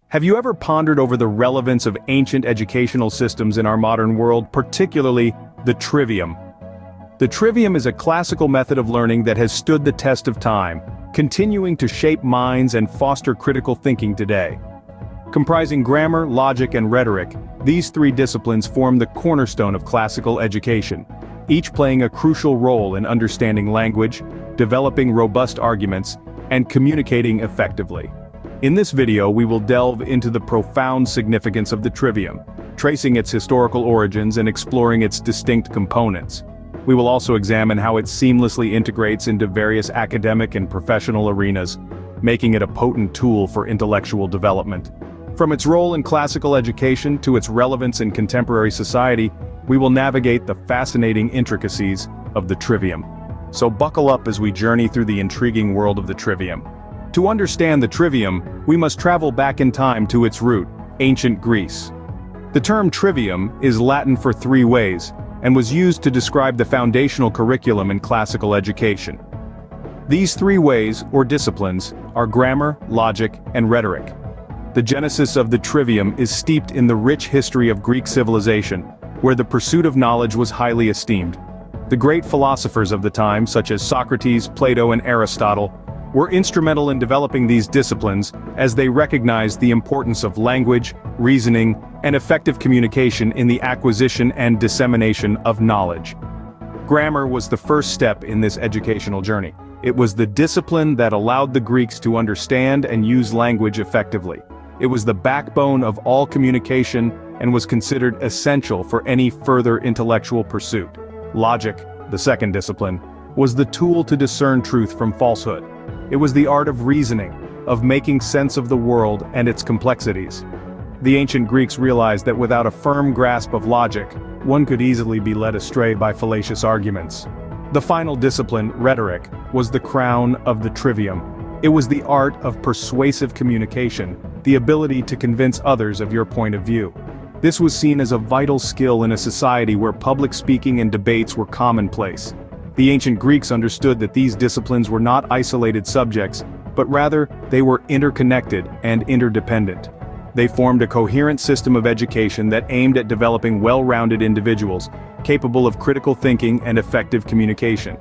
Have you ever pondered over the relevance of ancient educational systems in our modern world, particularly the Trivium? The Trivium is a classical method of learning that has stood the test of time, continuing to shape minds and foster critical thinking today. Comprising grammar, logic, and rhetoric, these three disciplines form the cornerstone of classical education, each playing a crucial role in understanding language, developing robust arguments, and communicating effectively. In this video, we will delve into the profound significance of the Trivium, tracing its historical origins and exploring its distinct components. We will also examine how it seamlessly integrates into various academic and professional arenas, making it a potent tool for intellectual development. From its role in classical education to its relevance in contemporary society, we will navigate the fascinating intricacies of the Trivium. So buckle up as we journey through the intriguing world of the Trivium. To understand the Trivium, we must travel back in time to its root, ancient Greece. The term trivium is Latin for three ways, and was used to describe the foundational curriculum in classical education. These three ways, or disciplines, are grammar, logic, and rhetoric. The genesis of the Trivium is steeped in the rich history of Greek civilization, where the pursuit of knowledge was highly esteemed. The great philosophers of the time, such as Socrates, Plato, and Aristotle, were instrumental in developing these disciplines as they recognized the importance of language, reasoning, and effective communication in the acquisition and dissemination of knowledge. Grammar was the first step in this educational journey. It was the discipline that allowed the Greeks to understand and use language effectively. It was the backbone of all communication and was considered essential for any further intellectual pursuit. Logic, the second discipline, was the tool to discern truth from falsehood. It was the art of reasoning, of making sense of the world and its complexities. The ancient Greeks realized that without a firm grasp of logic, one could easily be led astray by fallacious arguments. The final discipline, rhetoric, was the crown of the Trivium. It was the art of persuasive communication, the ability to convince others of your point of view. This was seen as a vital skill in a society where public speaking and debates were commonplace. The ancient Greeks understood that these disciplines were not isolated subjects, but rather, they were interconnected and interdependent. They formed a coherent system of education that aimed at developing well-rounded individuals, capable of critical thinking and effective communication.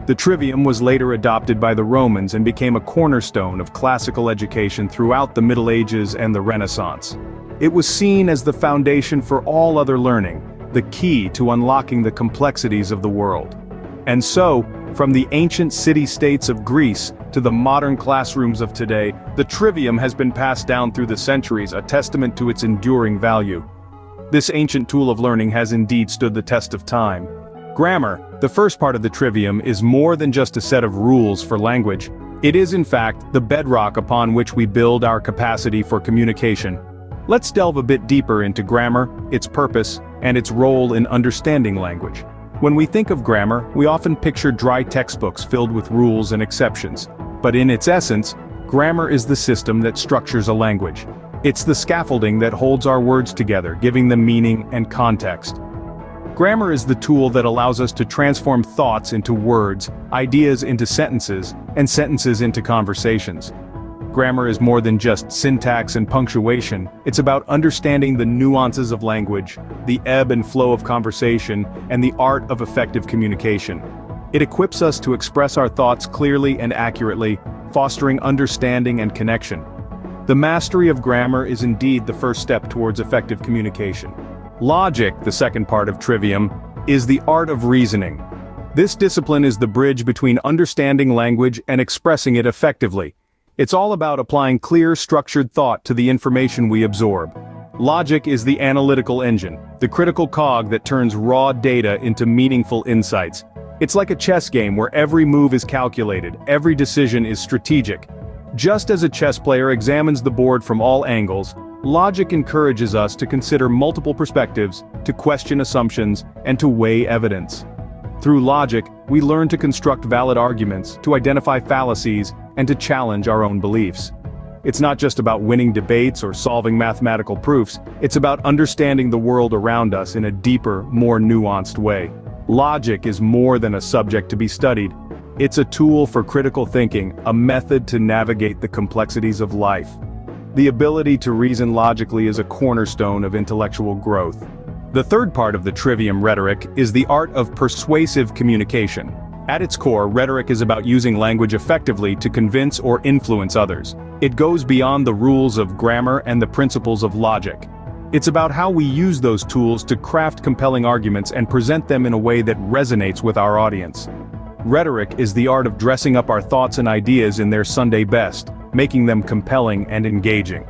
The Trivium was later adopted by the Romans and became a cornerstone of classical education throughout the Middle Ages and the Renaissance. It was seen as the foundation for all other learning, the key to unlocking the complexities of the world. And so, from the ancient city-states of Greece to the modern classrooms of today, the Trivium has been passed down through the centuries, a testament to its enduring value. This ancient tool of learning has indeed stood the test of time. Grammar, the first part of the Trivium, is more than just a set of rules for language. It is in fact the bedrock upon which we build our capacity for communication. Let's delve a bit deeper into grammar, its purpose, and its role in understanding language. When we think of grammar, we often picture dry textbooks filled with rules and exceptions. But in its essence, grammar is the system that structures a language. It's the scaffolding that holds our words together, giving them meaning and context. Grammar is the tool that allows us to transform thoughts into words, ideas into sentences, and sentences into conversations. Grammar is more than just syntax and punctuation. It's about understanding the nuances of language, the ebb and flow of conversation, and the art of effective communication. It equips us to express our thoughts clearly and accurately, fostering understanding and connection. The mastery of grammar is indeed the first step towards effective communication. Logic, the second part of Trivium, is the art of reasoning. This discipline is the bridge between understanding language and expressing it effectively. It's all about applying clear, structured thought to the information we absorb. Logic is the analytical engine, the critical cog that turns raw data into meaningful insights. It's like a chess game where every move is calculated, every decision is strategic. Just as a chess player examines the board from all angles, logic encourages us to consider multiple perspectives, to question assumptions, and to weigh evidence. Through logic, we learn to construct valid arguments, to identify fallacies, and to challenge our own beliefs. It's not just about winning debates or solving mathematical proofs, it's about understanding the world around us in a deeper, more nuanced way. Logic is more than a subject to be studied. It's a tool for critical thinking, a method to navigate the complexities of life. the ability to reason logically is a cornerstone of intellectual growth. The third part of the Trivium rhetoric is the art of persuasive communication. At its core, rhetoric is about using language effectively to convince or influence others. It goes beyond the rules of grammar and the principles of logic. It's about how we use those tools to craft compelling arguments and present them in a way that resonates with our audience. Rhetoric is the art of dressing up our thoughts and ideas in their Sunday best, making them compelling and engaging.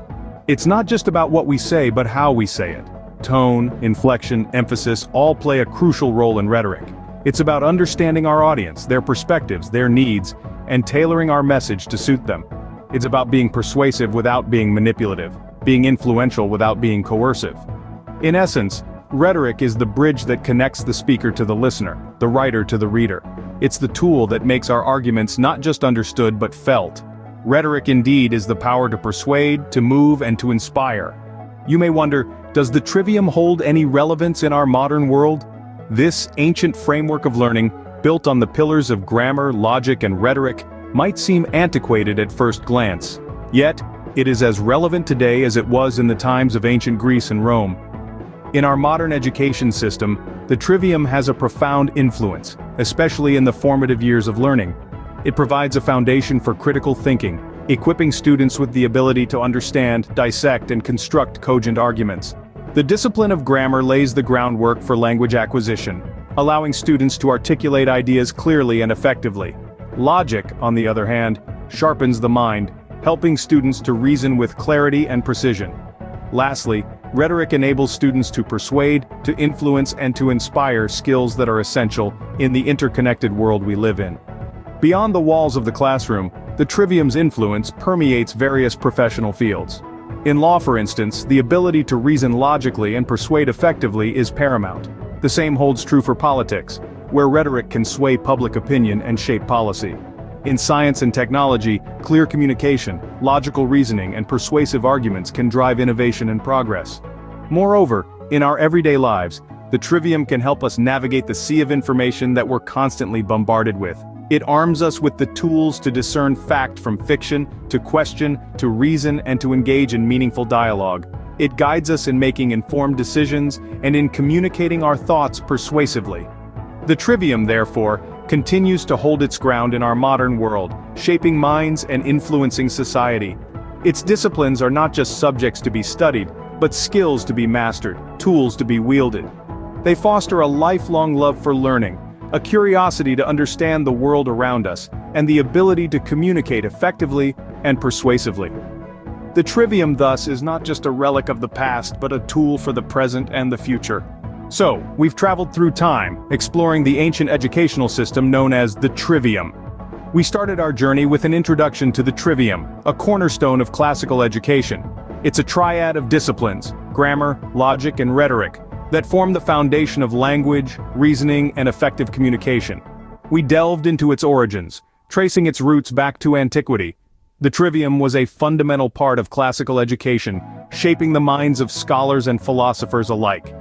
It's not just about what we say but how we say it. Tone, inflection, emphasis all play a crucial role in rhetoric. It's about understanding our audience, their perspectives, their needs, and tailoring our message to suit them. It's about being persuasive without being manipulative, being influential without being coercive. In essence, rhetoric is the bridge that connects the speaker to the listener, the writer to the reader. It's the tool that makes our arguments not just understood but felt. Rhetoric indeed is the power to persuade, to move, and to inspire. You may wonder, does the Trivium hold any relevance in our modern world? This ancient framework of learning, built on the pillars of grammar, logic, and rhetoric, might seem antiquated at first glance. Yet, it is as relevant today as it was in the times of ancient Greece and Rome. In our modern education system, the Trivium has a profound influence, especially in the formative years of learning. It provides a foundation for critical thinking, equipping students with the ability to understand, dissect, and construct cogent arguments. The discipline of grammar lays the groundwork for language acquisition, allowing students to articulate ideas clearly and effectively. Logic, on the other hand, sharpens the mind, helping students to reason with clarity and precision. Lastly, rhetoric enables students to persuade, to influence, and to inspire, skills that are essential in the interconnected world we live in. Beyond the walls of the classroom, the Trivium's influence permeates various professional fields. In law, for instance, the ability to reason logically and persuade effectively is paramount. The same holds true for politics, where rhetoric can sway public opinion and shape policy. In science and technology, clear communication, logical reasoning, and persuasive arguments can drive innovation and progress. Moreover, in our everyday lives, the Trivium can help us navigate the sea of information that we're constantly bombarded with. It arms us with the tools to discern fact from fiction, to question, to reason, and to engage in meaningful dialogue. It guides us in making informed decisions and in communicating our thoughts persuasively. The Trivium, therefore, continues to hold its ground in our modern world, shaping minds and influencing society. Its disciplines are not just subjects to be studied, but skills to be mastered, tools to be wielded. They foster a lifelong love for learning, a curiosity to understand the world around us, and the ability to communicate effectively and persuasively. The Trivium, thus, is not just a relic of the past, but a tool for the present and the future. So, we've traveled through time, exploring the ancient educational system known as the Trivium. We started our journey with an introduction to the Trivium, a cornerstone of classical education. It's a triad of disciplines, grammar, logic, and rhetoric, that form the foundation of language, reasoning, and effective communication. We delved into its origins, tracing its roots back to antiquity. The Trivium was a fundamental part of classical education, shaping the minds of scholars and philosophers alike.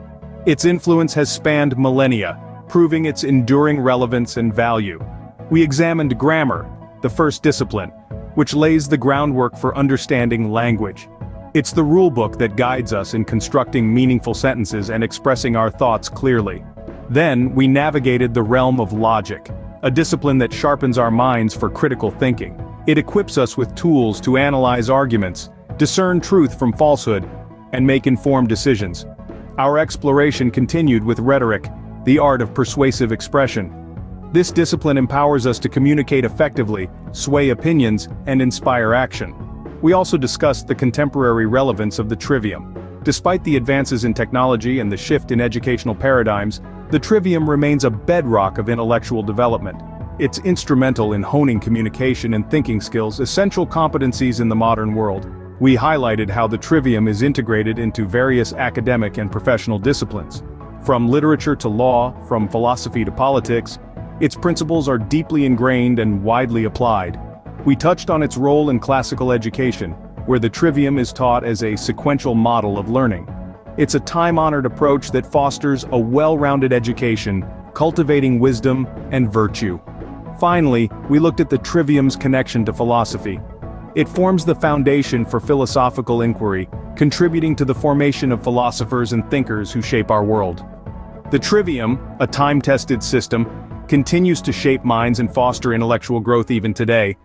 Its influence has spanned millennia, proving its enduring relevance and value. We examined grammar, the first discipline, which lays the groundwork for understanding language. It's the rulebook that guides us in constructing meaningful sentences and expressing our thoughts clearly. Then, we navigated the realm of logic, a discipline that sharpens our minds for critical thinking. It equips us with tools to analyze arguments, discern truth from falsehood, and make informed decisions. Our exploration continued with rhetoric, the art of persuasive expression. This discipline empowers us to communicate effectively, sway opinions, and inspire action. We also discussed the contemporary relevance of the Trivium. Despite the advances in technology and the shift in educational paradigms, the Trivium remains a bedrock of intellectual development. It's instrumental in honing communication and thinking skills, essential competencies in the modern world. We highlighted how the Trivium is integrated into various academic and professional disciplines. From literature to law, from philosophy to politics, its principles are deeply ingrained and widely applied. We touched on its role in classical education, where the Trivium is taught as a sequential model of learning. It's a time-honored approach that fosters a well-rounded education, cultivating wisdom and virtue. Finally, we looked at the Trivium's connection to philosophy. It forms the foundation for philosophical inquiry, contributing to the formation of philosophers and thinkers who shape our world. The Trivium, a time-tested system, continues to shape minds and foster intellectual growth even today,